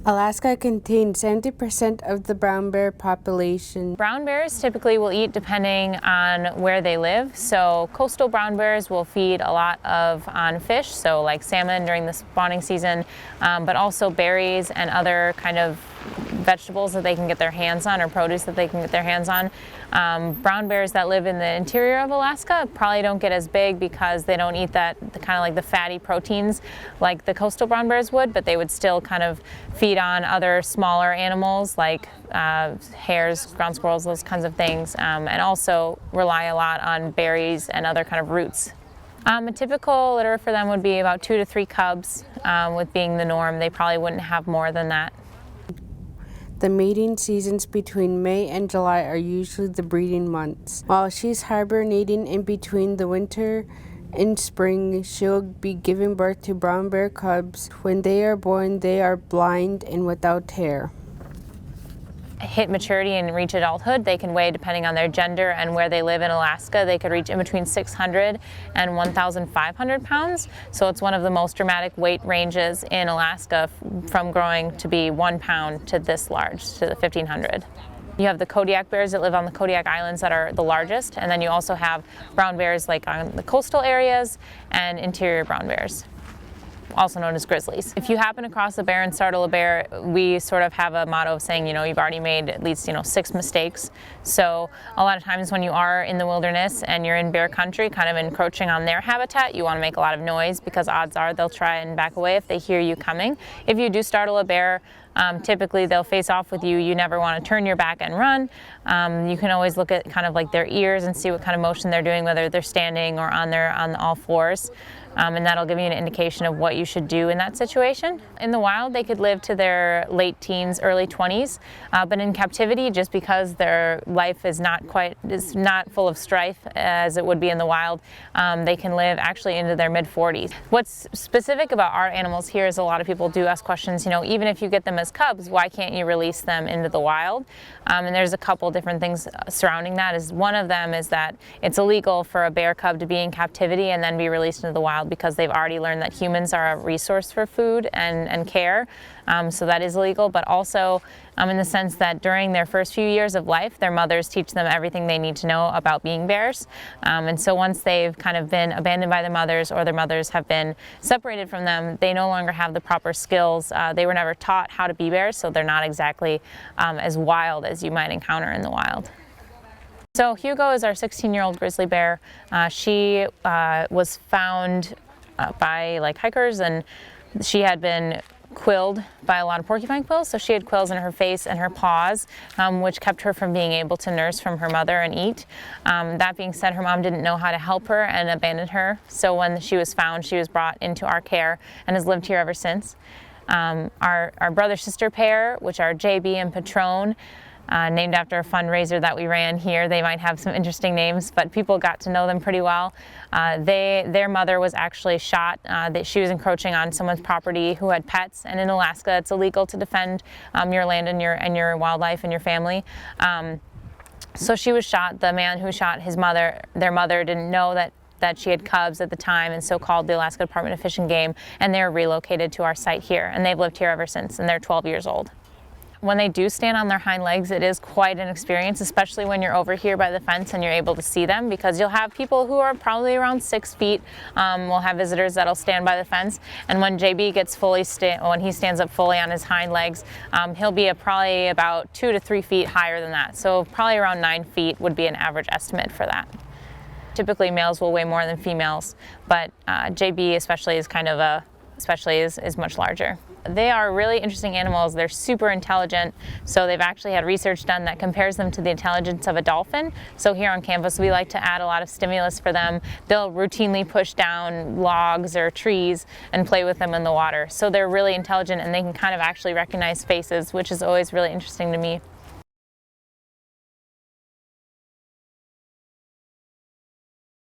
Alaska contains 70% of the brown bear population. Brown bears typically will eat depending on where they live. So coastal brown bears will feed a lot on fish, so like salmon during the spawning season, but also berries and other kind of vegetables that they can get their hands on, or produce that they can get their hands on. Brown bears that live in the interior of Alaska probably don't get as big because they don't eat the kind of like the fatty proteins like the coastal brown bears would, but they would still kind of feed on other smaller animals like hares, ground squirrels, those kinds of things, and also rely a lot on berries and other kind of roots. A typical litter for them would be about 2 to 3 cubs, with being the norm. They probably wouldn't have more than that. The mating seasons between May and July are usually the breeding months. While she's hibernating in between the winter and spring, she'll be giving birth to brown bear cubs. When they are born, they are blind and without hair. Hit maturity and reach adulthood, they can weigh, depending on their gender and where they live in Alaska, they could reach in between 600 and 1,500 pounds. So it's one of the most dramatic weight ranges in Alaska, from growing to be 1 pound to this large, to the 1,500. You have the Kodiak bears that live on the Kodiak Islands that are the largest, and then you also have brown bears like on the coastal areas and interior brown bears, also known as grizzlies. If you happen across a bear and startle a bear, we sort of have a motto of saying, you've already made at least, 6 mistakes. So a lot of times when you are in the wilderness and you're in bear country, kind of encroaching on their habitat, you want to make a lot of noise, because odds are they'll try and back away if they hear you coming. If you do startle a bear, typically they'll face off with you. You never want to turn your back and run. You can always look at kind of like their ears and see what kind of motion they're doing, whether they're standing or on all fours. And that'll give you an indication of what you should do in that situation. In the wild, they could live to their late teens, early 20s, but in captivity, just because their life is not full of strife as it would be in the wild, they can live actually into their mid-40s. What's specific about our animals here is a lot of people do ask questions, even if you get them as cubs, why can't you release them into the wild? And there's a couple different things surrounding that. One of them is that it's illegal for a bear cub to be in captivity and then be released into the wild, because they've already learned that humans are a resource for food and care. So that is illegal, but also in the sense that during their first few years of life, their mothers teach them everything they need to know about being bears. And so once they've kind of been abandoned by their mothers, or their mothers have been separated from them, they no longer have the proper skills. They were never taught how to be bears, so they're not exactly as wild as you might encounter in the wild. So Hugo is our 16-year-old grizzly bear. She was found by hikers, and she had been quilled by a lot of porcupine quills. So she had quills in her face and her paws, which kept her from being able to nurse from her mother and eat. That being said, her mom didn't know how to help her and abandoned her. So when she was found, she was brought into our care and has lived here ever since. Our brother-sister pair, which are JB and Patron, named after a fundraiser that we ran here. They might have some interesting names, but people got to know them pretty well. Their mother was actually shot. That she was encroaching on someone's property who had pets, and in Alaska it's illegal to defend your land and your wildlife and your family. So she was shot. The man who shot their mother didn't know that she had cubs at the time, and so called the Alaska Department of Fish and Game, and they were relocated to our site here, and they've lived here ever since, and they're 12 years old. When they do stand on their hind legs, it is quite an experience, especially when you're over here by the fence and you're able to see them, because you'll have people who are probably around 6 feet. We'll have visitors that'll stand by the fence, and when JB gets when he stands up fully on his hind legs, he'll be probably about 2 to 3 feet higher than that. So probably around 9 feet would be an average estimate for that. Typically males will weigh more than females, but JB especially is much larger. They are really interesting animals. They're super intelligent, so they've actually had research done that compares them to the intelligence of a dolphin. So here on campus we like to add a lot of stimulus for them. They'll routinely push down logs or trees and play with them in the water. So they're really intelligent, and they can kind of actually recognize faces, which is always really interesting to me.